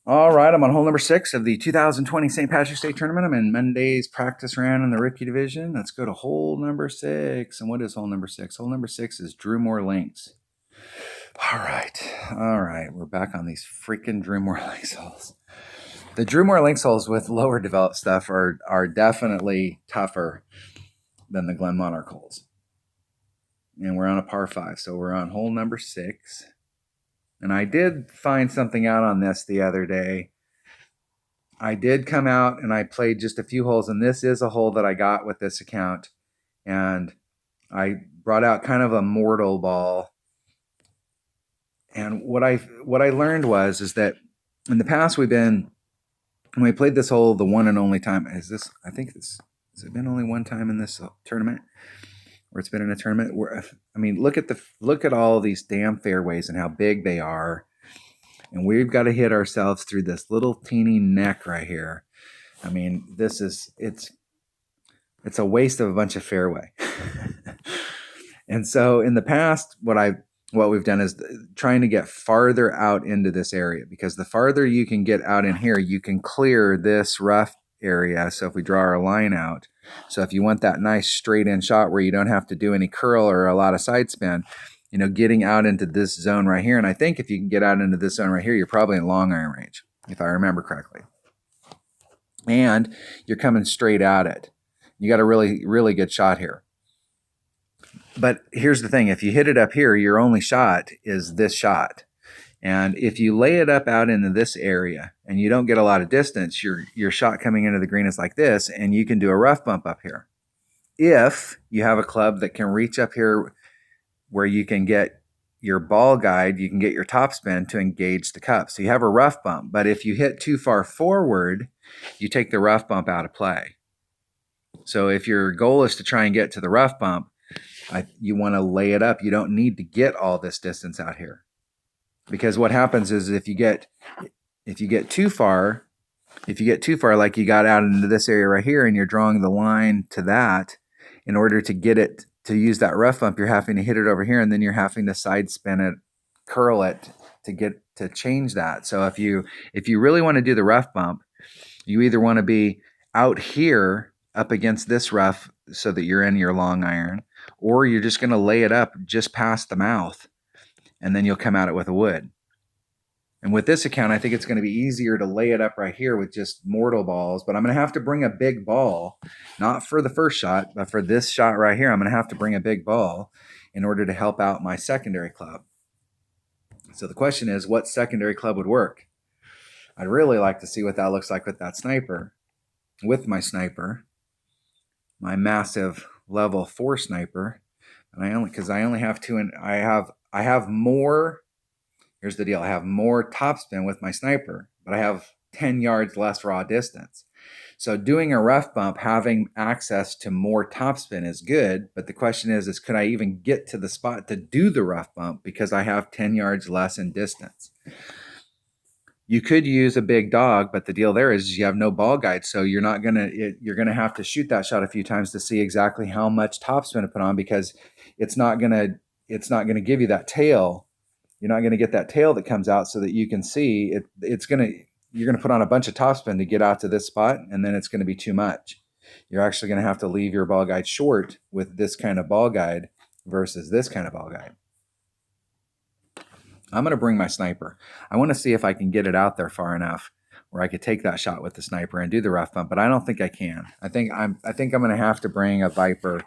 All right, I'm on hole number 6 of the 2020 St. Patrick's Day Tournament. I'm in Monday's practice round in the rookie division. Let's go to hole number 6. And what is hole number 6? Hole number 6 is Drew Moore Links. All right. We're back on these freaking Drew Moore Links holes. The Drew Moore Links holes with lower developed stuff are definitely tougher than the Glen Monarch holes. And we're on a par 5, so we're on hole number 6. And I did find something out on this the other day. I did come out and I played just a few holes, and this is a hole that I got with this account. And I brought out kind of a mortal ball. And what I learned is that in the past when we played this hole the one and only time, has it been only one time in this tournament? Where it's been in a tournament where, I mean, look at all these damn fairways and how big they are. And we've got to hit ourselves through this little teeny neck right here. I mean, it's a waste of a bunch of fairway. And so in the past, what we've done is trying to get farther out into this area, because the farther you can get out in here, you can clear this rough area. So if we draw our line out, so if you want that nice straight in shot where you don't have to do any curl or a lot of side spin, getting out into this zone right here. And I think if you can get out into this zone right here, you're probably in long iron range, if I remember correctly. And you're coming straight at it. You got a really, really good shot here. But here's the thing. If you hit it up here, your only shot is this shot. And if you lay it up out into this area and you don't get a lot of distance, your shot coming into the green is like this, and you can do a rough bump up here. If you have a club that can reach up here where you can get your ball guide, you can get your topspin to engage the cup. So you have a rough bump. But if you hit too far forward, you take the rough bump out of play. So if your goal is to try and get to the rough bump, you want to lay it up. You don't need to get all this distance out here. Because what happens is if you get too far, like you got out into this area right here and you're drawing the line to that, in order to get it to use that rough bump, you're having to hit it over here, and then you're having to side spin it, curl it to change that. So if you really want to do the rough bump, you either want to be out here up against this rough so that you're in your long iron, or you're just going to lay it up just past the mouth, and then you'll come at it with a wood. And with this account, I think it's going to be easier to lay it up right here with just mortal balls. But I'm going to have to bring a big ball, not for the first shot, but for this shot right here. I'm going to have to bring a big ball in order to help out my secondary club. So the question is, what secondary club would work? I'd really like to see what that looks like with that sniper. With my sniper, my massive level 4 sniper, and I only have 2, and I have more. Here's the deal. I have more topspin with my sniper, but I have 10 yards less raw distance. So doing a rough bump, having access to more topspin is good, but the question is could I even get to the spot to do the rough bump because I have 10 yards less in distance? You could use a big dog, but the deal there is you have no ball guide, so you're going to have to shoot that shot a few times to see exactly how much topspin to put on, because it's not going to give you that tail. You're not going to get that tail that comes out so that you can see it. You're going to put on a bunch of topspin to get out to this spot, and then it's going to be too much. You're actually going to have to leave your ball guide short with this kind of ball guide versus this kind of ball guide. I'm going to bring my sniper. I want to see if I can get it out there far enough where I could take that shot with the sniper and do the rough bump, but I don't think I can. I think I'm going to have to bring a Viper,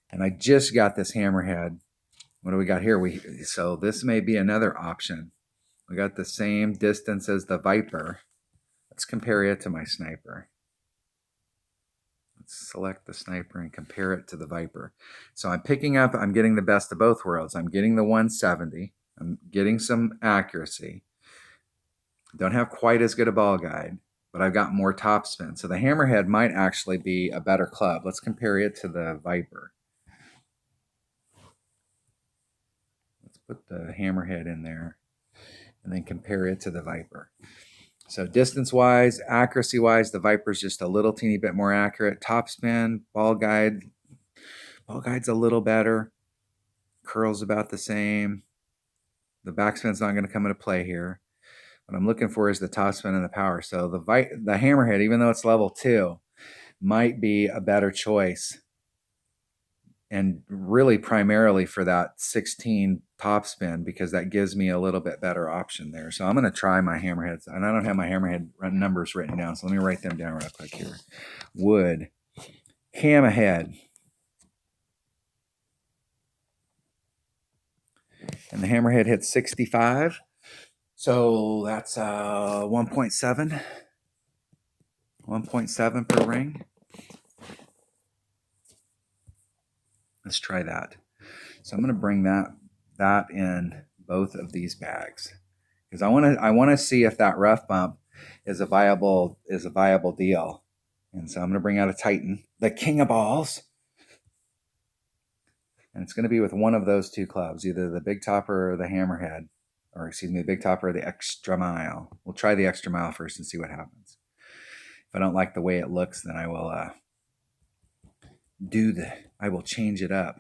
and I just got this Hammerhead. What do we got here? So this may be another option. We got the same distance as the Viper. Let's compare it to my sniper. Let's select the sniper and compare it to the Viper. So I'm getting the best of both worlds. I'm getting the 170. I'm getting some accuracy. Don't have quite as good a ball guide, but I've got more topspin. So the Hammerhead might actually be a better club. Let's compare it to the Viper. Let's put the Hammerhead in there and then compare it to the Viper. So distance-wise, accuracy-wise, the Viper's just a little teeny bit more accurate. Topspin, ball guide's a little better. Curl's about the same. The backspin's not going to come into play here. What I'm looking for is the topspin and the power. So the hammerhead, even though it's level 2, might be a better choice, and really primarily for that 16 topspin, because that gives me a little bit better option there. So I'm going to try my hammerheads, and I don't have my hammerhead numbers written down, so let me write them down real quick here. Wood, hammerhead, and the hammerhead hits 65. So that's 1.7 per ring. Let's try that. So I'm going to bring that in both of these bags, because I want to see if that rough bump is a viable deal. And so I'm going to bring out a Titan, the king of balls, and it's going to be with one of those two clubs, either the Big Topper or the hammerhead. Or excuse me, the Big Topper or the Extra Mile. We'll try the Extra Mile first and see what happens. If I don't like the way it looks, then I will I will change it up.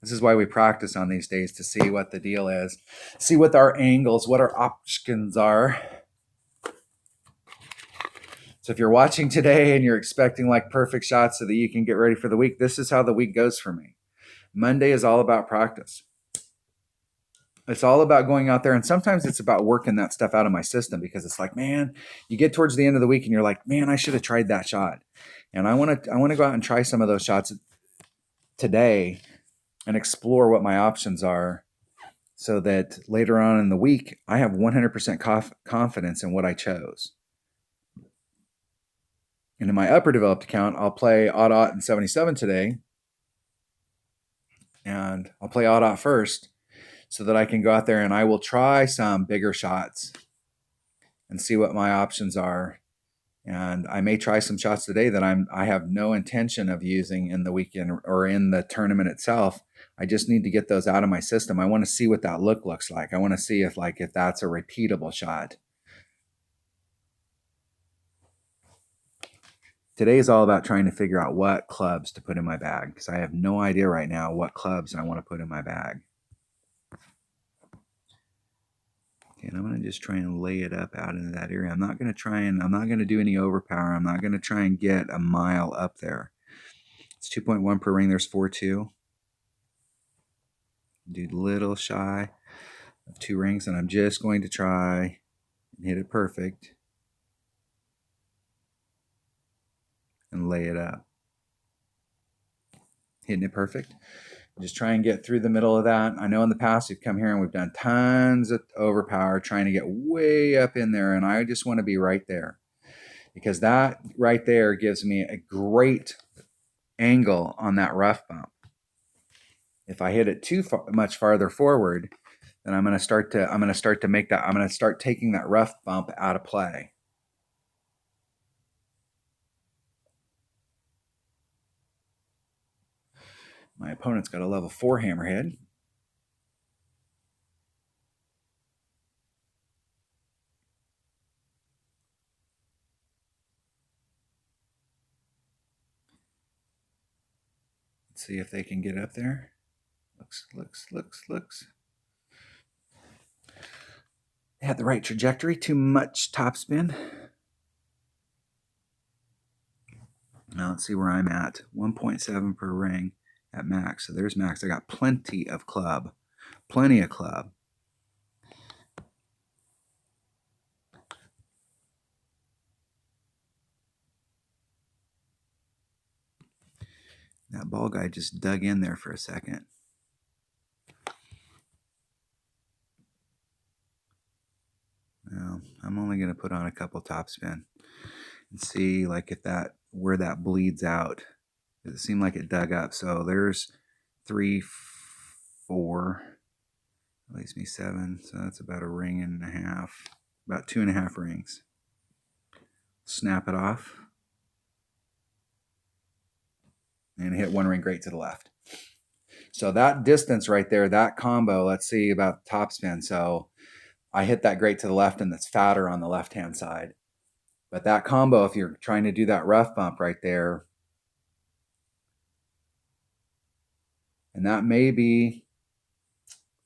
This is why we practice on these days, to see what the deal is, see what our angles, what our options are. So if you're watching today and you're expecting like perfect shots so that you can get ready for the week, this is how the week goes for me. Monday is all about practice. It's all about going out there, and sometimes it's about working that stuff out of my system, because it's like, man, you get towards the end of the week and you're like, man, I should have tried that shot. And I want to go out and try some of those shots today and explore what my options are, so that later on in the week, I have 100% confidence in what I chose. And in my upper developed account, I'll play odd and 77 today, and I'll play odd first, so that I can go out there and I will try some bigger shots and see what my options are. And I may try some shots today that I have no intention of using in the weekend or in the tournament itself. I just need to get those out of my system. I want to see what that looks like. I want to see if that's a repeatable shot. Today is all about trying to figure out what clubs to put in my bag, because I have no idea right now what clubs I want to put in my bag. And I'm going to just try and lay it up out into that area. I'm not going to do any overpower. I'm not going to try and get a mile up there. It's 2.1 per ring. There's 4.2. Do a little shy of 2 rings, and I'm just going to try and hit it perfect and lay it up. Hitting it perfect. Just try and get through the middle of that. I know in the past we've come here and we've done tons of overpower, trying to get way up in there, and I just want to be right there, because that right there gives me a great angle on that rough bump. If I hit it too much farther forward, then I'm going to start taking that rough bump out of play. My opponent's got a level 4 hammerhead. Let's see if they can get up there. Looks. They had the right trajectory. Too much topspin. Now let's see where I'm at. 1.7 per ring at max. So there's max. I got plenty of club. Plenty of club. That ball guy just dug in there for a second. Well, I'm only going to put on a couple topspin and see where that bleeds out. It seemed like it dug up. So there's 3, 4, leaves me 7. So that's about a ring and a half, about 2.5 rings. Snap it off. And hit 1 ring great to the left. So that distance right there, that combo, let's see about topspin. So I hit that great to the left, and that's fatter on the left-hand side. But that combo, if you're trying to do that rough bump right there, and that may be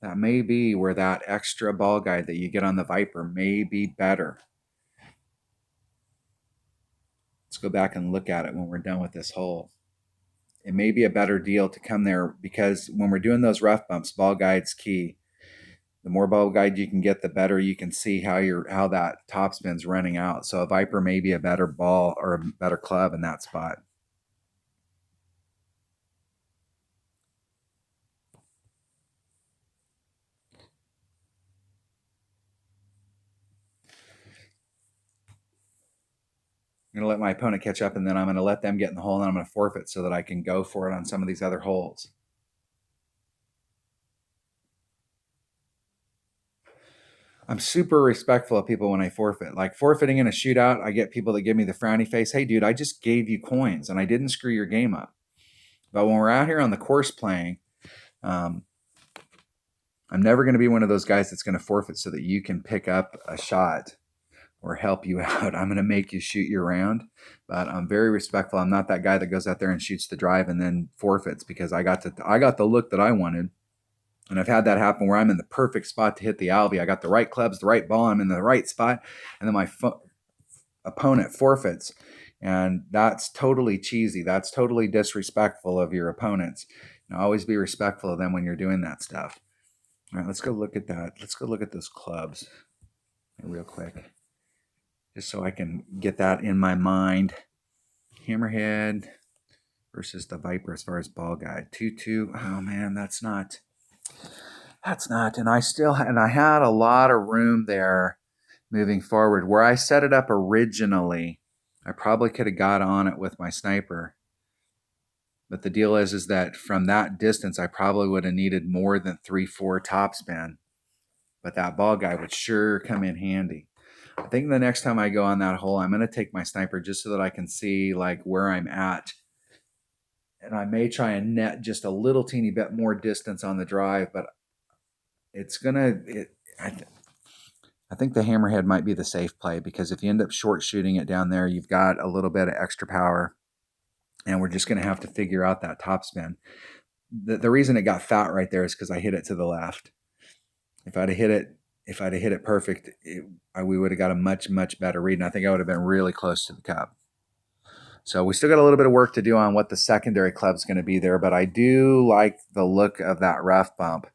That may be where that extra ball guide that you get on the Viper may be better. Let's go back and look at it when we're done with this hole. It may be a better deal to come there because when we're doing those rough bumps, ball guide's key. The more ball guide you can get, the better you can see how that topspin's running out. So a Viper may be a better ball or a better club in that spot. I'm going to let my opponent catch up, and then I'm going to let them get in the hole, and then I'm going to forfeit so that I can go for it on some of these other holes. I'm super respectful of people when I forfeit. Like forfeiting in a shootout, I get people that give me the frowny face. Hey, dude, I just gave you coins, and I didn't screw your game up. But when we're out here on the course playing, I'm never going to be one of those guys that's going to forfeit so that you can pick up a shot or help you out. I'm going to make you shoot your round, but I'm very respectful. I'm not that guy that goes out there and shoots the drive and then forfeits because I got the look that I wanted. And I've had that happen where I'm in the perfect spot to hit the Albie. I got the right clubs, the right ball. I'm in the right spot. And then my opponent forfeits. And that's totally cheesy. That's totally disrespectful of your opponents. Now, always be respectful of them when you're doing that stuff. All right, let's go look at that. Let's go look at those clubs real quick, just so I can get that in my mind. Hammerhead versus the Viper as far as ball guide. 2-2. Oh, man, that's not. And I had a lot of room there moving forward. Where I set it up originally, I probably could have got on it with my sniper. But the deal is that from that distance, I probably would have needed more than 3-4 topspin. But that ball guide would sure come in handy. I think the next time I go on that hole, I'm going to take my sniper just so that I can see like where I'm at. And I may try and net just a little teeny bit more distance on the drive, but it's going to, I think the hammerhead might be the safe play because if you end up short shooting it down there, you've got a little bit of extra power and we're just going to have to figure out that topspin. The reason it got fat right there is because I hit it to the left. If I'd have hit it perfect, we would have got a much, much better read. And I think I would have been really close to the cup. So we still got a little bit of work to do on what the secondary club's going to be there, but I do like the look of that rough bump.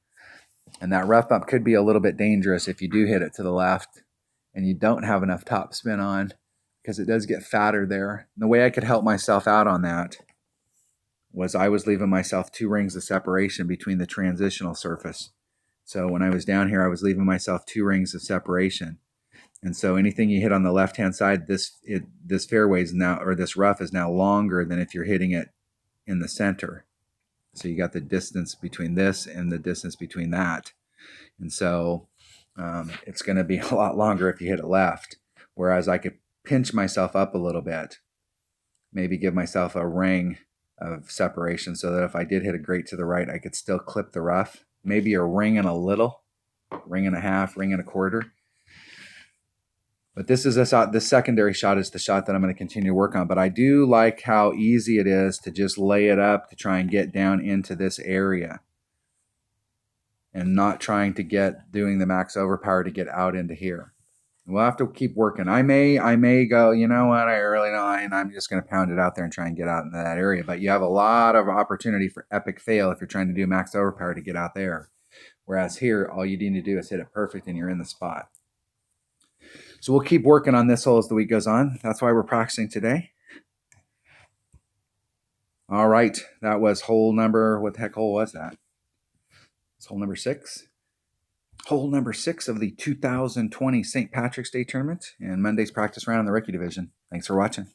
And that rough bump could be a little bit dangerous if you do hit it to the left and you don't have enough top spin on because it does get fatter there. And the way I could help myself out on that was I was leaving myself 2 rings of separation between the transitional surface. So when I was down here, I was leaving myself 2 rings of separation. And so anything you hit on the left-hand side, this fairway is now, or this rough is now longer than if you're hitting it in the center. So you got the distance between this and the distance between that. And so it's going to be a lot longer if you hit it left. Whereas I could pinch myself up a little bit, maybe give myself a ring of separation so that if I did hit a great to the right, I could still clip the rough. Maybe a ring and a little, ring and a half, ring and a quarter. But this secondary shot is the shot that I'm going to continue to work on. But I do like how easy it is to just lay it up to try and get down into this area and not trying to doing the max overpower to get out into here. We'll have to keep working. I may go, you know what, I really know, and I'm just going to pound it out there and try and get out into that area. But you have a lot of opportunity for epic fail if you're trying to do max overpower to get out there. Whereas here, all you need to do is hit it perfect and you're in the spot. So we'll keep working on this hole as the week goes on. That's why we're practicing today. All right, that was hole number, what the heck hole was that? It's hole number 6. Hole number 6 of the 2020 St. Patrick's Day Tournament and Monday's practice round in the rookie division. Thanks for watching.